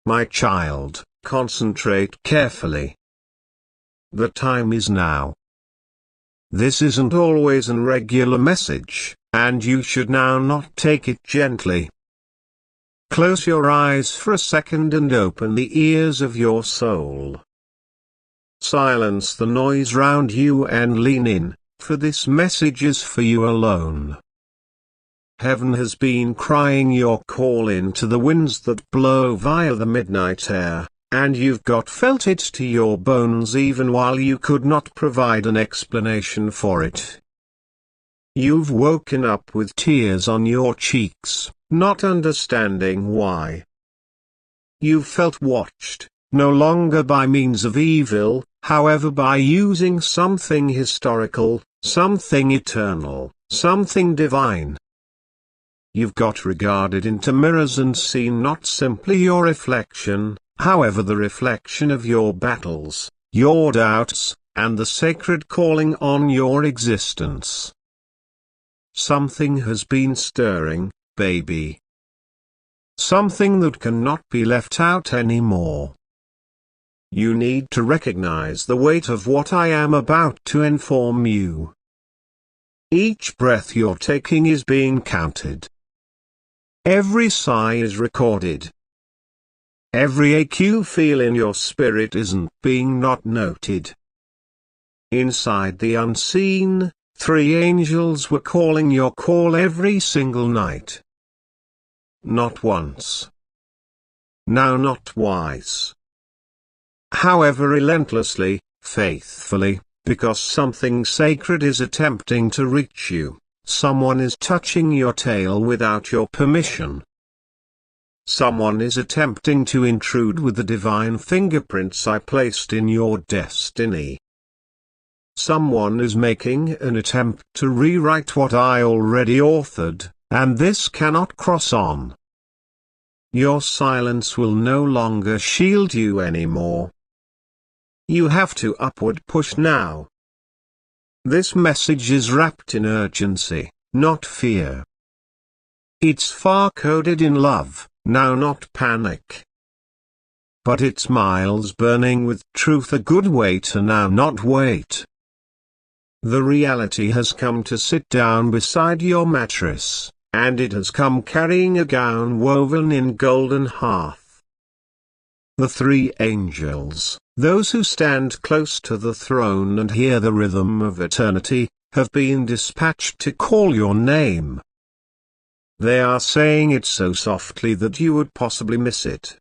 My child, concentrate carefully. The time is now. This isn't always a regular message, and you should now not take it gently. Close your eyes for a second and open the ears of your soul. Silence the noise round you and lean in, for this message is for you alone. Heaven has been crying your call into the winds that blow via the midnight air, and you've felt it to your bones even while you could not provide an explanation for it. You've woken up with tears on your cheeks, not understanding why. You've felt watched, no longer by means of evil, however by using something historical, something eternal, something divine. You've got regarded into mirrors and seen not simply your reflection, however the reflection of your battles, your doubts, and the sacred calling on your existence. Something has been stirring, baby. Something that cannot be left out anymore. You need to recognize the weight of what I am about to inform you. Each breath you're taking is being counted. Every sigh is recorded. Every ache you feel in your spirit isn't being not noted. Inside the unseen, 3 angels were calling your call every single night. Not once. Now not twice. However relentlessly, faithfully, because something sacred is attempting to reach you. Someone is touching your tail without your permission. Someone is attempting to intrude with the divine fingerprints I placed in your destiny. Someone is making an attempt to rewrite what I already authored, and this cannot cross on. Your silence will no longer shield you anymore. You have to upward push now. This message is wrapped in urgency, not fear. It's far-coded in love, now not panic. But it's miles burning with truth, a good way to now not wait. The reality has come to sit down beside your mattress, and it has come carrying a gown woven in golden hearth. The 3 angels, those who stand close to the throne and hear the rhythm of eternity, have been dispatched to call your name. They are saying it so softly that you would possibly miss it.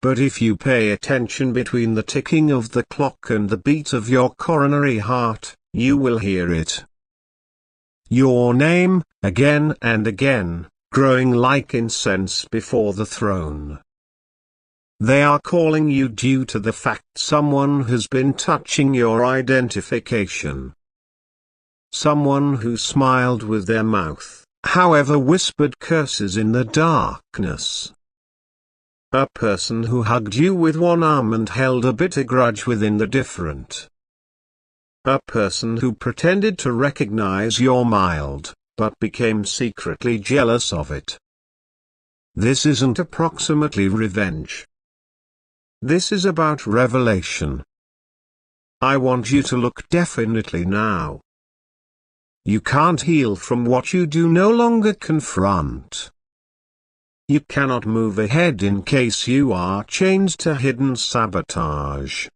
But if you pay attention between the ticking of the clock and the beat of your coronary heart, you will hear it. Your name, again and again, growing like incense before the throne. They are calling you due to the fact someone has been touching your identification. Someone who smiled with their mouth, however whispered curses in the darkness. A person who hugged you with one arm and held a bitter grudge within the different. A person who pretended to recognize your mild, but became secretly jealous of it. This isn't approximately revenge. This is about revelation. I want you to look definitely now. You can't heal from what you do no longer confront. You cannot move ahead in case you are chained to hidden sabotage.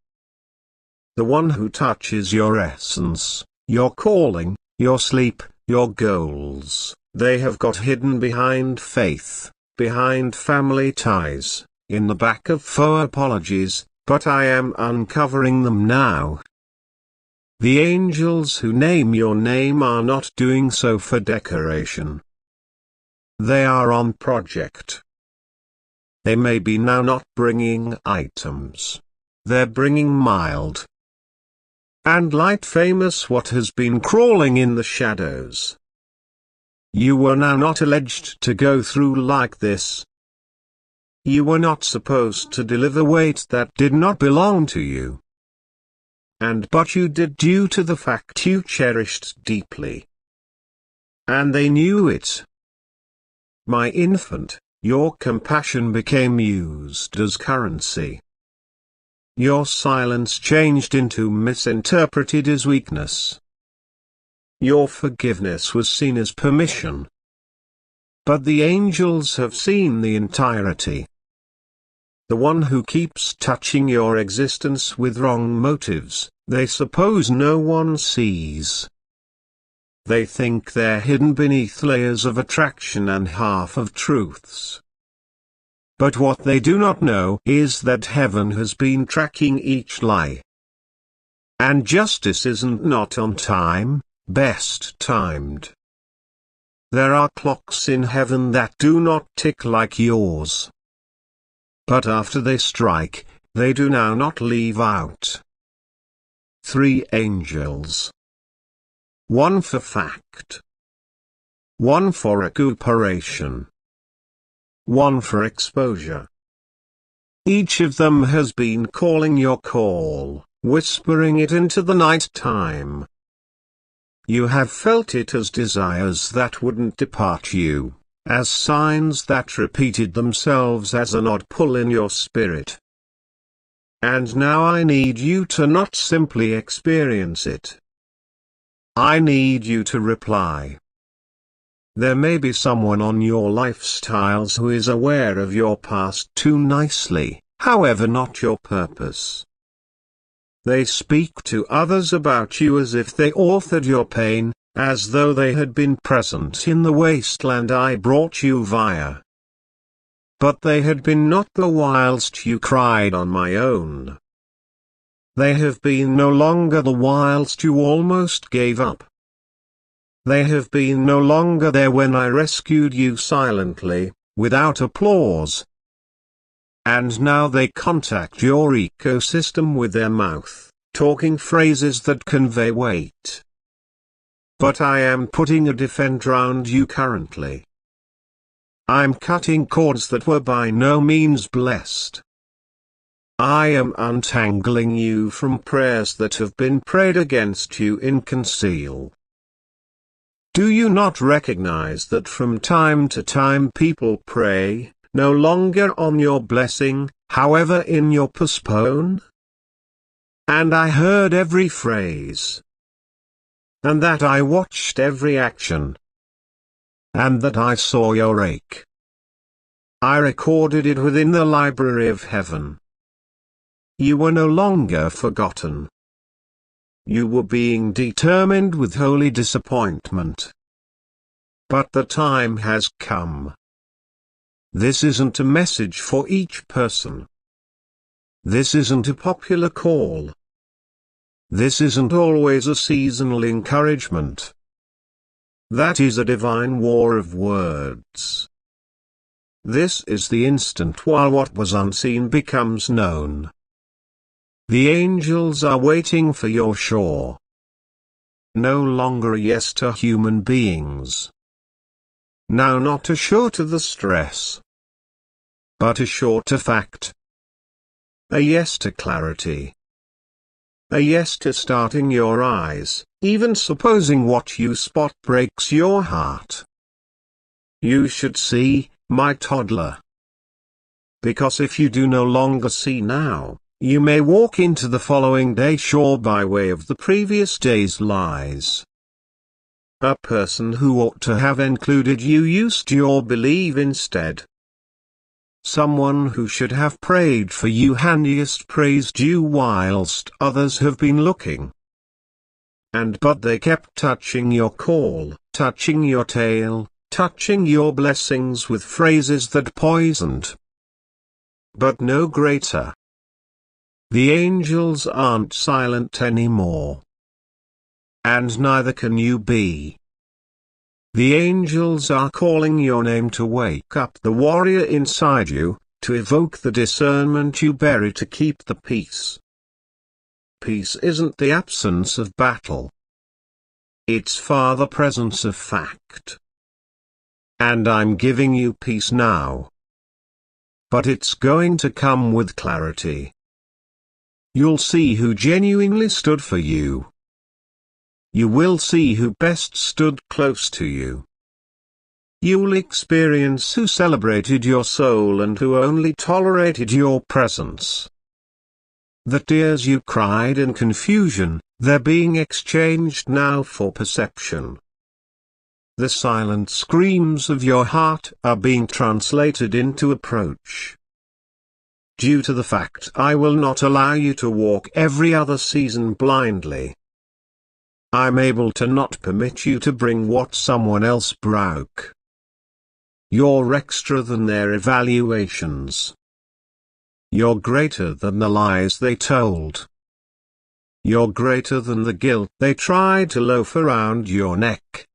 The one who touches your essence, your calling, your sleep, your goals, they have got hidden behind faith, behind family ties, in the back of faux apologies, but I am uncovering them now. The angels who name your name are not doing so for decoration. They are on project. They may be now not bringing items. They're bringing mild and light famous what has been crawling in the shadows. You were now not alleged to go through like this. You were not supposed to deliver weight that did not belong to you. But you did due to the fact you cherished deeply. And they knew it. My infant, Your compassion became used as currency. Your silence changed into misinterpreted as weakness. Your forgiveness was seen as permission. But the angels have seen the entirety. The one who keeps touching your existence with wrong motives, they suppose no one sees. They think they're hidden beneath layers of attraction and half of truths. But what they do not know is that heaven has been tracking each lie. And justice isn't not on time, best timed. There are clocks in heaven that do not tick like yours. But after they strike, they do now not leave out. 3 angels. One for fact. One for recuperation. One for exposure. Each of them has been calling your call, whispering it into the night time. You have felt it as desires that wouldn't depart you, as signs that repeated themselves as an odd pull in your spirit. And now I need you to not simply experience it. I need you to reply. There may be someone on your lifestyles who is aware of your past too nicely, however not your purpose. They speak to others about you as if they authored your pain, as though they had been present in the wasteland I brought you via. But they had been not the whilst you cried on my own. They have been no longer the whilst you almost gave up. They have been no longer there when I rescued you silently, without applause. And now they contact your ecosystem with their mouth, talking phrases that convey weight. But I am putting a defense round you currently. I'm cutting cords that were by no means blessed. I am untangling you from prayers that have been prayed against you in conceal. Do you not recognize that from time to time people pray, no longer on your blessing, however in your postpone? And I heard every phrase. And that I watched every action. And that I saw your ache. I recorded it within the library of heaven. You were no longer forgotten. You were being determined with holy disappointment. But the time has come. This isn't a message for each person. This isn't a popular call. This isn't always a seasonal encouragement. That is a divine war of words. This is the instant while what was unseen becomes known. The angels are waiting for your shore. No longer a yes to human beings. Now not a shore to the stress. But a shore to fact. A yes to clarity. A yes to starting your eyes, even supposing what you spot breaks your heart. You should see, my toddler. Because if you do no longer see now, you may walk into the following day sure by way of the previous day's lies. A person who ought to have included you used your believe instead. Someone who should have prayed for you handiest praised you whilst others have been looking. But they kept touching your call, touching your tail, touching your blessings with phrases that poisoned. But no greater. The angels aren't silent anymore. And neither can you be. The angels are calling your name to wake up the warrior inside you, to evoke the discernment you bury to keep the peace. Peace isn't the absence of battle. It's far the presence of fact. And I'm giving you peace now. But it's going to come with clarity. You'll see who genuinely stood for you. You will see who best stood close to you. You'll experience who celebrated your soul and who only tolerated your presence. The tears you cried in confusion, they're being exchanged now for perception. The silent screams of your heart are being translated into approach. Due to the fact I will not allow you to walk every other season blindly. I'm able to not permit you to bring what someone else broke. You're extra than their evaluations. You're greater than the lies they told. You're greater than the guilt they tried to loaf around your neck.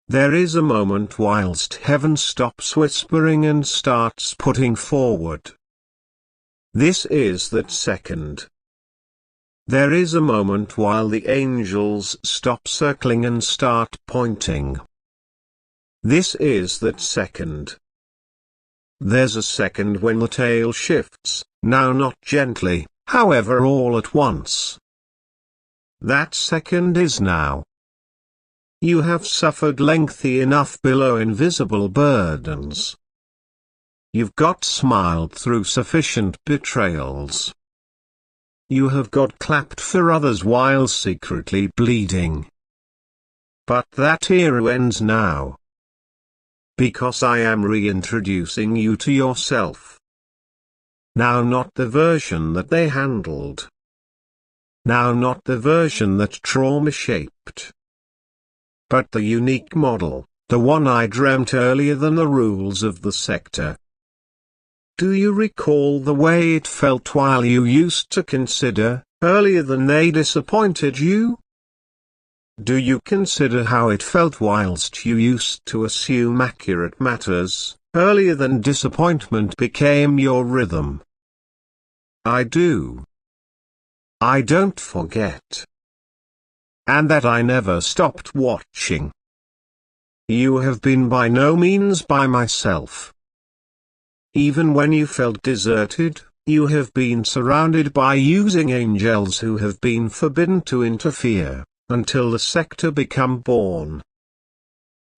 There is a moment whilst heaven stops whispering and starts putting forward. This is that second. There is a moment while the angels stop circling and start pointing. This is that second. There's a second when the tail shifts, now not gently, however all at once. That second is now. You have suffered lengthy enough below invisible burdens. You've got smiled through sufficient betrayals. You have got clapped for others while secretly bleeding. But that era ends now. Because I am reintroducing you to yourself. Now not the version that they handled. Now not the version that trauma shaped. But the unique model, the one I dreamt earlier than the rules of the sector. Do you recall the way it felt while you used to consider, earlier than they disappointed you? Do you consider how it felt whilst you used to assume accurate matters, earlier than disappointment became your rhythm? I do. I don't forget. And that I never stopped watching. You have been by no means by myself. Even when you felt deserted, you have been surrounded by using angels who have been forbidden to interfere, until the sector become born.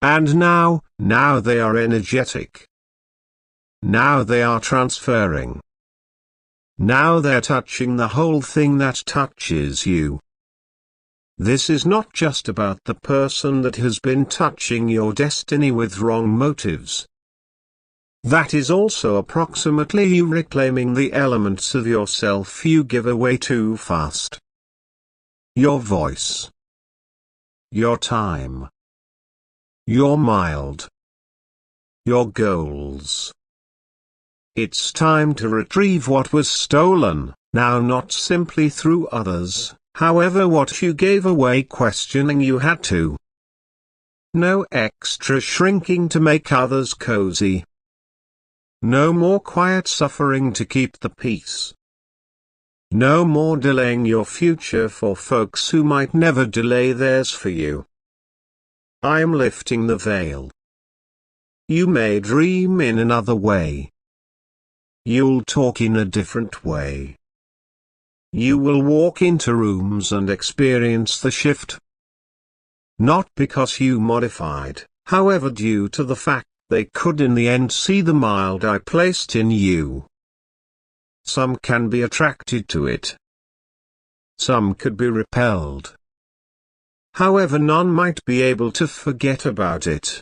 And now they are energetic. Now they are transferring. Now they're touching the whole thing that touches you. This is not just about the person that has been touching your destiny with wrong motives. That is also approximately you reclaiming the elements of yourself you give away too fast. Your voice. Your time. Your mild. Your goals. It's time to retrieve what was stolen, now not simply through others, however what you gave away questioning you had to. No extra shrinking to make others cozy. No more quiet suffering to keep the peace. No more delaying your future for folks who might never delay theirs for you. I am lifting the veil. You may dream in another way. You'll talk in a different way. You will walk into rooms and experience the shift. Not because you modified, however, due to the fact they could in the end see the mild I placed in you. Some can be attracted to it. Some could be repelled. However, none might be able to forget about it.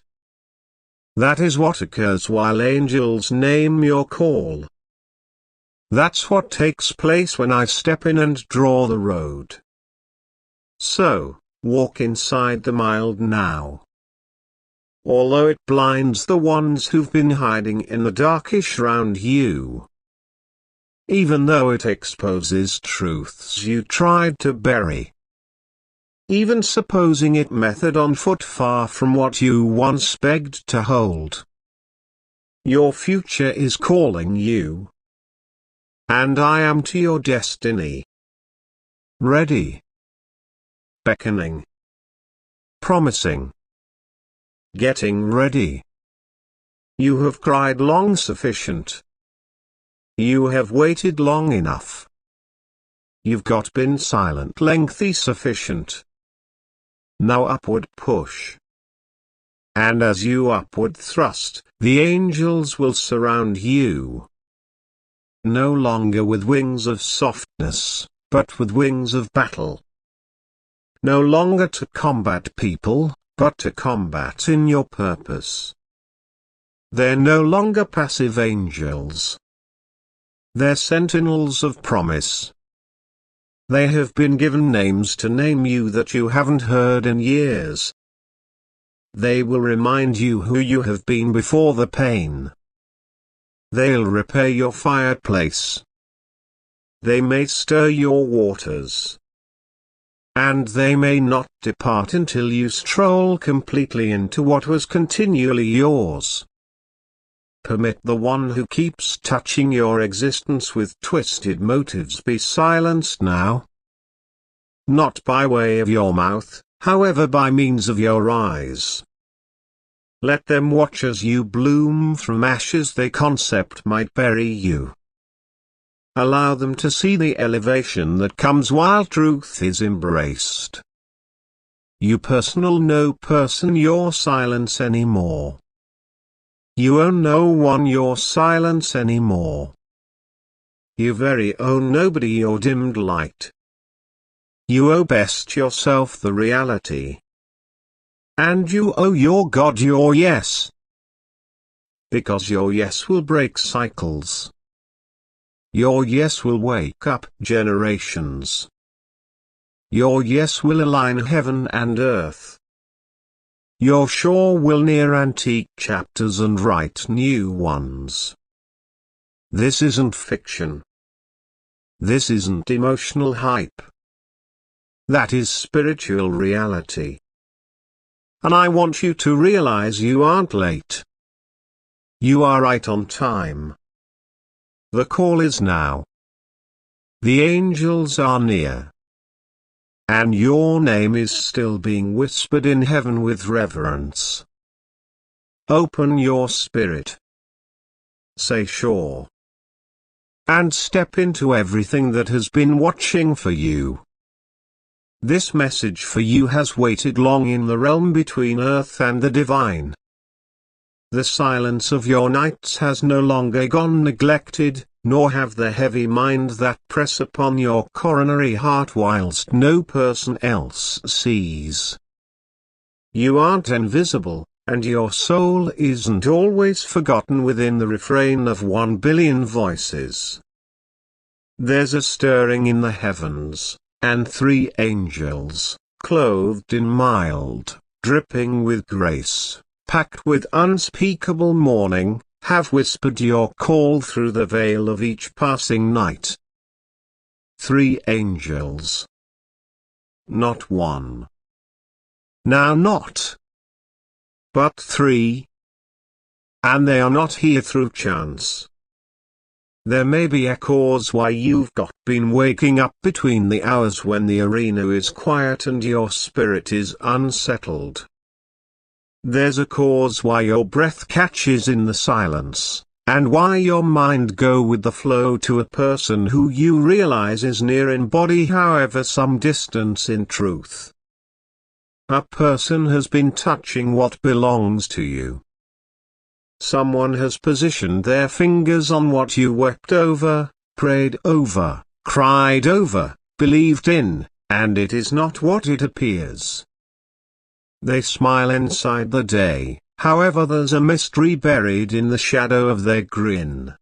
That is what occurs while angels name your call. That's what takes place when I step in and draw the road. So, walk inside the mild now. Although it blinds the ones who've been hiding in the darkish round you. Even though it exposes truths you tried to bury. Even supposing it method on foot far from what you once begged to hold. Your future is calling you. And I am to your destiny. Ready. Beckoning. Promising. Getting ready. You have cried long sufficient. You have waited long enough. You've got been silent lengthy sufficient. Now upward push. and as you upward thrust, the angels will surround you. No longer with wings of softness, but with wings of battle. No longer to combat people, but to combat in your purpose. They're no longer passive angels. They're sentinels of promise. They have been given names to name you that you haven't heard in years. They will remind you who you have been before the pain. They'll repair your fireplace. They may stir your waters. And they may not depart until you stroll completely into what was continually yours. Permit the one who keeps touching your existence with twisted motives be silenced now. Not by way of your mouth, however, by means of your eyes. Let them watch as you bloom from ashes their concept might bury you. Allow them to see the elevation that comes while truth is embraced. You personal no person your silence anymore. You own no one your silence anymore. You very own nobody your dimmed light. You owe best yourself the reality. And you owe your God your yes. Because your yes will break cycles. Your yes will wake up generations. Your yes will align heaven and earth. Your sure will near antique chapters and write new ones. This isn't fiction. This isn't emotional hype. That is spiritual reality. And I want you to realize you aren't late. You are right on time. The call is now. The angels are near. And your name is still being whispered in heaven with reverence. Open your spirit. Say sure. And step into everything that has been watching for you. This message for you has waited long in the realm between earth and the divine. The silence of your nights has no longer gone neglected, nor have the heavy mind that press upon your coronary heart whilst no person else sees. You aren't invisible, and your soul isn't always forgotten within the refrain of 1 billion voices. There's a stirring in the heavens, and 3 angels, clothed in mild, dripping with grace, packed with unspeakable mourning, have whispered your call through the veil of each passing night. 3 angels. Not 1. Now not. But 3. And they are not here through chance. There may be a cause why you've been waking up between the hours when the arena is quiet and your spirit is unsettled. There's a cause why your breath catches in the silence, and why your mind go with the flow to a person who you realize is near in body however some distance in truth. A person has been touching what belongs to you. Someone has positioned their fingers on what you wept over, prayed over, cried over, believed in, and it is not what it appears. They smile inside the day, however there's a mystery buried in the shadow of their grin.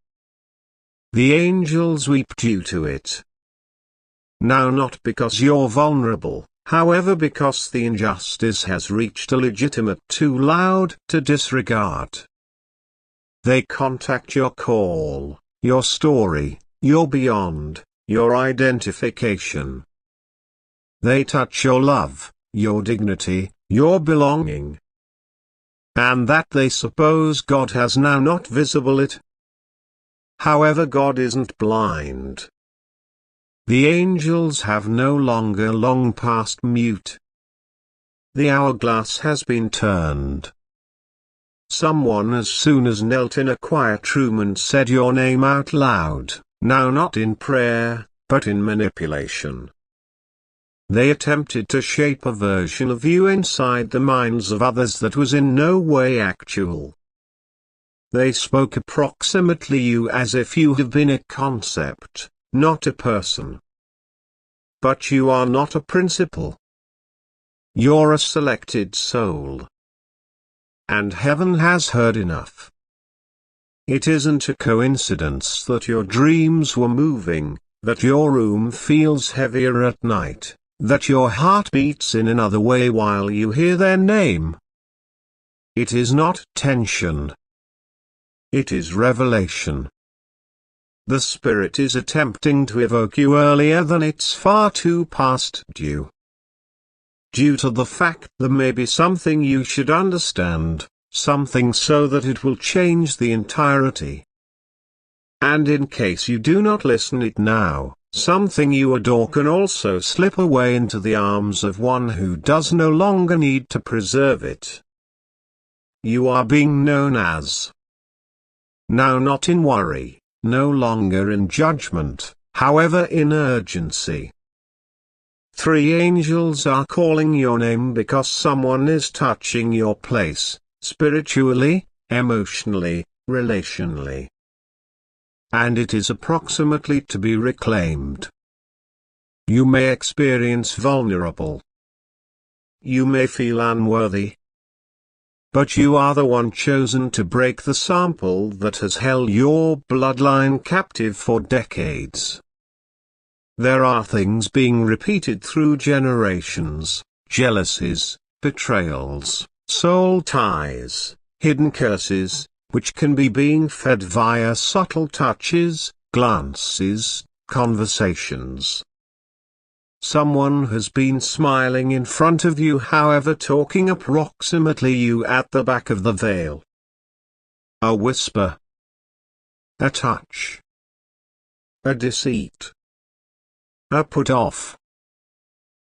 The angels weep due to it. Now not because you're vulnerable, however because the injustice has reached a legitimate too loud to disregard. They contact your call, your story, your beyond, your identification. They touch your love, your dignity, your belonging. And that they suppose God has now not visible it. However, God isn't blind. The angels have no longer long past mute. The hourglass has been turned. Someone as soon as knelt in a quiet room and said your name out loud, now not in prayer, but in manipulation. They attempted to shape a version of you inside the minds of others that was in no way actual. They spoke approximately you as if you have been a concept, not a person. But you are not a principle. You're a selected soul. And heaven has heard enough. It isn't a coincidence that your dreams were moving, that your room feels heavier at night, that your heart beats in another way while you hear their name. It is not tension. It is revelation. The Spirit is attempting to evoke you earlier than it's far too past due. Due to the fact there may be something you should understand, something so that it will change the entirety. And in case you do not listen it now, something you adore can also slip away into the arms of one who does no longer need to preserve it. You are being known as. Now not in worry, no longer in judgment, however in urgency. 3 angels are calling your name because someone is touching your place, spiritually, emotionally, relationally. And it is approximately to be reclaimed. You may experience vulnerable. You may feel unworthy. But you are the one chosen to break the sample that has held your bloodline captive for decades. There are things being repeated through generations, jealousies, betrayals, soul ties, hidden curses, which can be being fed via subtle touches, glances, conversations. Someone has been smiling in front of you, however talking approximately you at the back of the veil. A whisper. A touch. A deceit. A put off.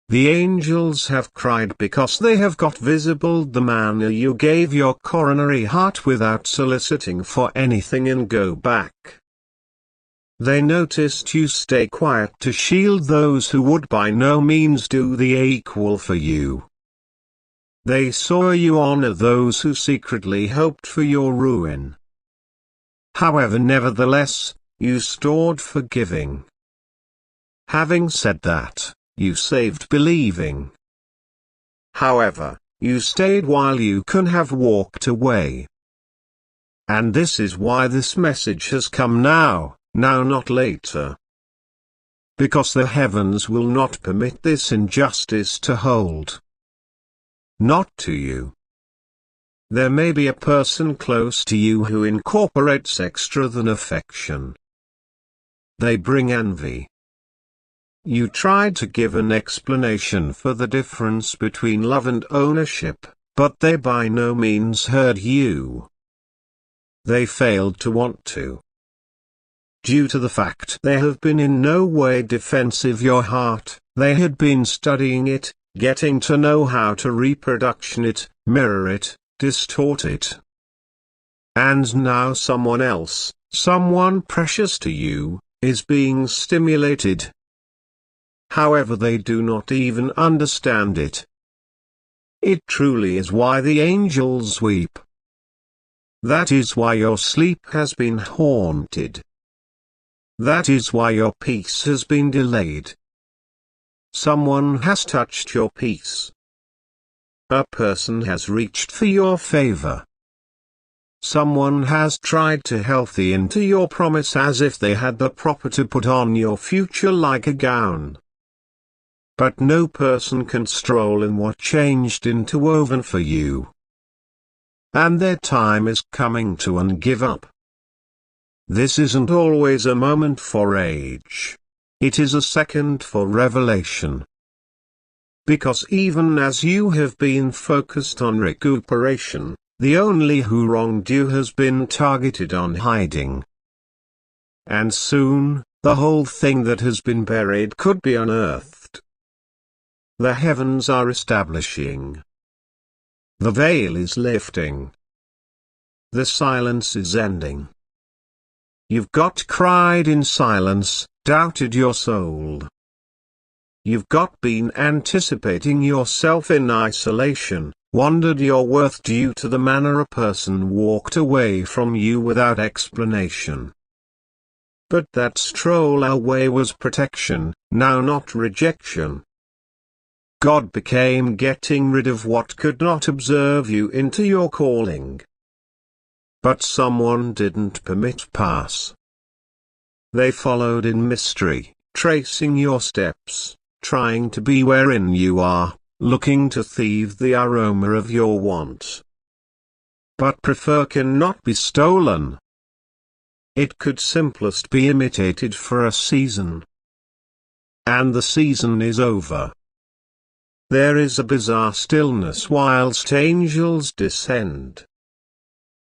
The angels have cried because they have got visible the manner you gave your coronary heart without soliciting for anything and go back. They noticed you stay quiet to shield those who would by no means do the equal for you. They saw you honor those who secretly hoped for your ruin. However, nevertheless, you stored forgiving. Having said that, you saved believing. However, you stayed while you could have walked away. And this is why this message has come now, not later. Because the heavens will not permit this injustice to hold. Not to you. There may be a person close to you who incorporates extra than affection. They bring envy. You tried to give an explanation for the difference between love and ownership, but they by no means heard you. They failed to want to. Due to the fact they have been in no way defensive your heart, they had been studying it, getting to know how to reproduction it, mirror it, distort it. And now someone else, someone precious to you, is being stimulated. However, they do not even understand it. It truly is why the angels weep. That is why your sleep has been haunted. That is why your peace has been delayed. Someone has touched your peace. A person has reached for your favor. Someone has tried to healthy into your promise as if they had the proper to put on your future like a gown. But no person can stroll in what changed into woven for you. And their time is coming to give up. This isn't always a moment for age. It is a second for revelation. Because even as you have been focused on recuperation, the only who wronged you has been targeted on hiding. And soon, the whole thing that has been buried could be unearthed. The heavens are establishing. The veil is lifting. The silence is ending. You've cried in silence, doubted your soul. you've been anticipating yourself in isolation, wondered your worth due to the manner a person walked away from you without explanation. But that stroll away was protection, now not rejection. God became getting rid of what could not observe you into your calling. But someone didn't permit pass. They followed in mystery, tracing your steps, trying to be wherein you are, looking to thieve the aroma of your want. But prefer cannot be stolen. It could simplest be imitated for a season. And the season is over. There is a bizarre stillness whilst angels descend.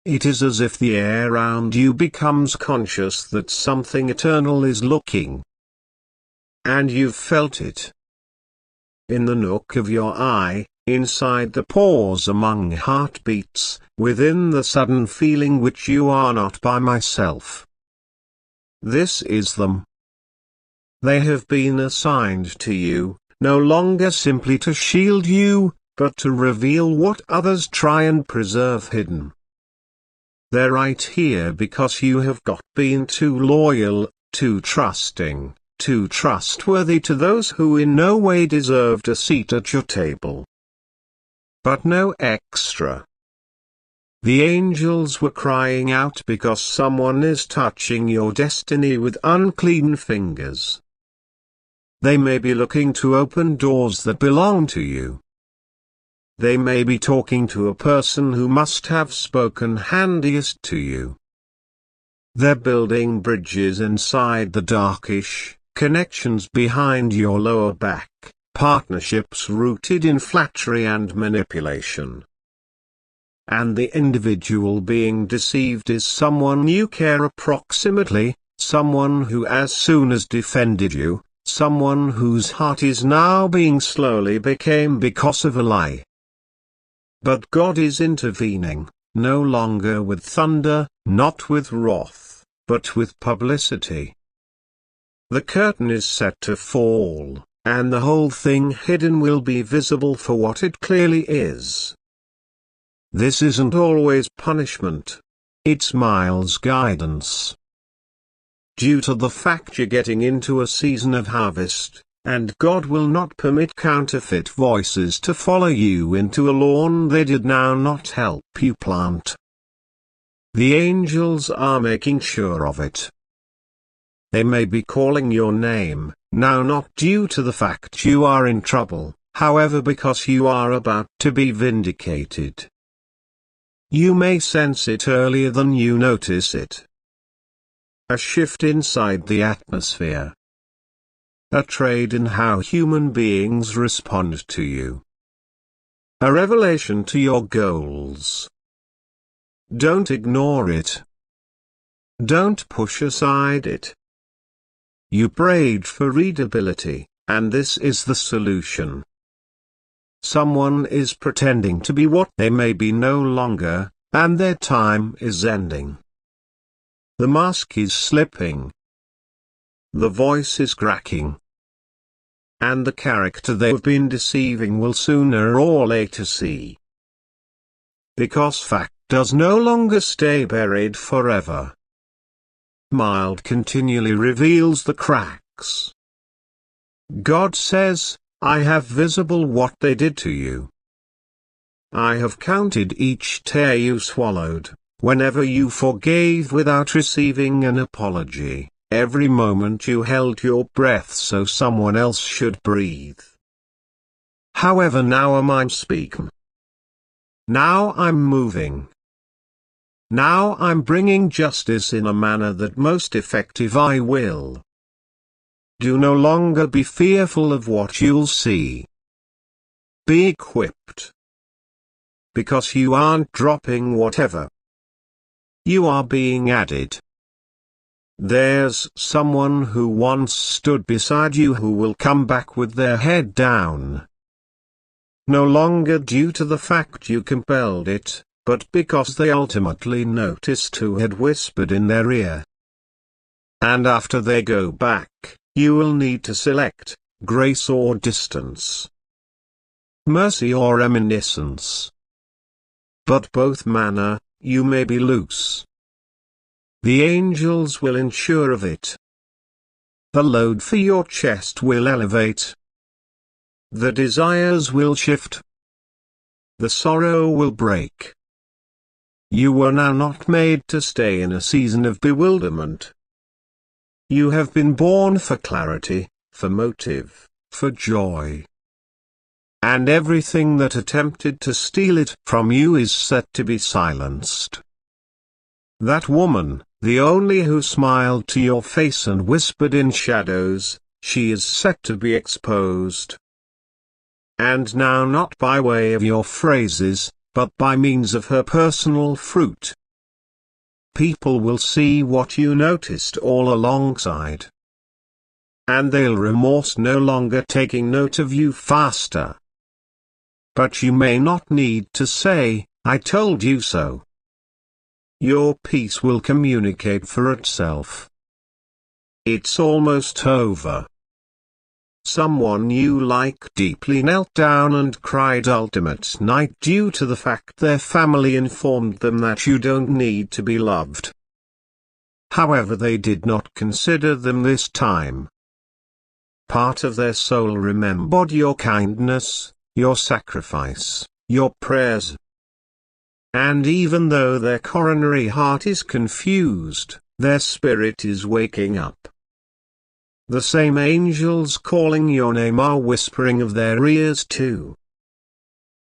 It is as if the air around you becomes conscious that something eternal is looking. And you've felt it. In the nook of your eye, inside the pause among heartbeats, within the sudden feeling which you are not by myself. This is them. They have been assigned to you, no longer simply to shield you, but to reveal what others try and preserve hidden. They're right here because you have been too loyal, too trusting, too trustworthy to those who in no way deserved a seat at your table. But no extra. The angels were crying out because someone is touching your destiny with unclean fingers. They may be looking to open doors that belong to you. They may be talking to a person who must have spoken handiest to you. They're building bridges inside the darkish, connections behind your lower back, partnerships rooted in flattery and manipulation. And the individual being deceived is someone you care approximately, someone who as soon as defended you, someone whose heart is now being slowly became because of a lie. But God is intervening, no longer with thunder, not with wrath, but with publicity. The curtain is set to fall, and the whole thing hidden will be visible for what it clearly is. This isn't always punishment. It's miles guidance. Due to the fact you're getting into a season of harvest, and God will not permit counterfeit voices to follow you into a lawn they did now not help you plant. The angels are making sure of it. They may be calling your name, now not due to the fact you are in trouble, however because you are about to be vindicated. You may sense it earlier than you notice it. A shift inside the atmosphere. A trade in how human beings respond to you. A revelation to your goals. Don't ignore it. Don't push aside it. You prayed for readability, and this is the solution. Someone is pretending to be what they may be no longer, and their time is ending. The mask is slipping. The voice is cracking. And the character they've been deceiving will sooner or later see. Because fact does no longer stay buried forever. Mild continually reveals the cracks. God says, I have visible what they did to you. I have counted each tear you swallowed, whenever you forgave without receiving an apology, every moment you held your breath so someone else should breathe. However, now I'm speaking. Now I'm moving. Now I'm bringing justice in a manner that most effective I will. Do no longer be fearful of what you'll see. Be equipped. Because you aren't dropping whatever. You are being added. There's someone who once stood beside you who will come back with their head down. No longer due to the fact you compelled it, but because they ultimately noticed who had whispered in their ear. And after they go back, you will need to select, grace or distance, mercy or reminiscence. But both manner, you may be loose. The angels will ensure of it. The load for your chest will elevate. The desires will shift. The sorrow will break. You were now not made to stay in a season of bewilderment. You have been born for clarity, for motive, for joy. And everything that attempted to steal it from you is set to be silenced. That woman, the only who smiled to your face and whispered in shadows, she is set to be exposed. And now not by way of your phrases, but by means of her personal fruit. People will see what you noticed all alongside. And they'll remorse no longer taking note of you faster. But you may not need to say, "I told you so." Your peace will communicate for itself. It's almost over. Someone you like deeply knelt down and cried ultimate night due to the fact their family informed them that you don't need to be loved. However, they did not consider them this time. Part of their soul remembered your kindness, your sacrifice, your prayers. And even though their coronary heart is confused, their spirit is waking up. The same angels calling your name are whispering of their ears too.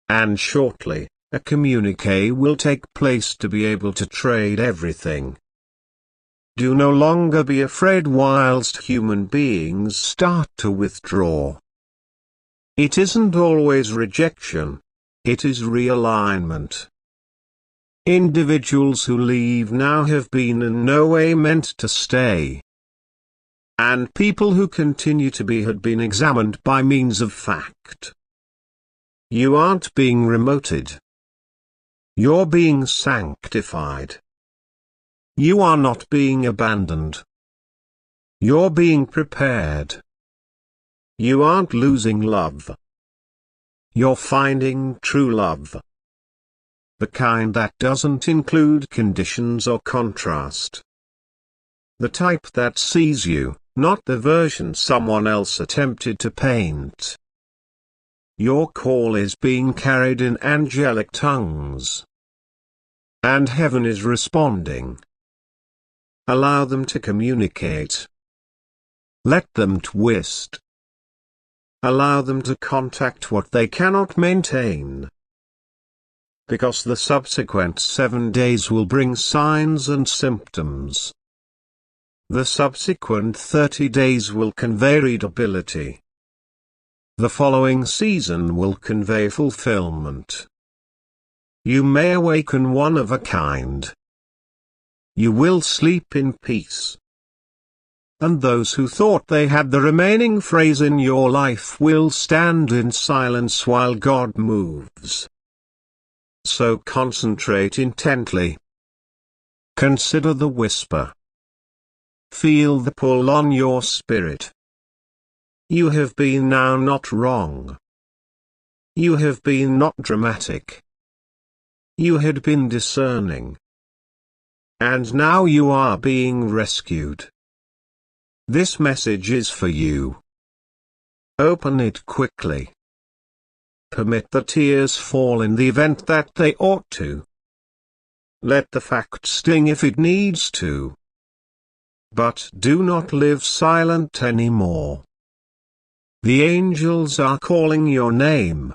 And shortly, a communique will take place to be able to trade everything. Do no longer be afraid whilst human beings start to withdraw. It isn't always rejection. It is realignment. Individuals who leave now have been in no way meant to stay. And people who continue to be had been examined by means of fact. You aren't being remoted. You're being sanctified. You are not being abandoned. You're being prepared. You aren't losing love. You're finding true love. The kind that doesn't include conditions or contrast. The type that sees you, not the version someone else attempted to paint. Your call is being carried in angelic tongues. And heaven is responding. Allow them to communicate. Let them twist. Allow them to contact what they cannot maintain. Because the subsequent 7 days will bring signs and symptoms. The subsequent 30 days will convey readability. The following season will convey fulfillment. You may awaken one of a kind. You will sleep in peace. And those who thought they had the remaining phrase in your life will stand in silence while God moves. So concentrate intently. Consider the whisper. Feel the pull on your spirit. You have been now not wrong. You have been not dramatic. You had been discerning. And now you are being rescued. This message is for you. Open it quickly. Permit the tears fall in the event that they ought to. Let the fact sting if it needs to. But do not live silent anymore. The angels are calling your name.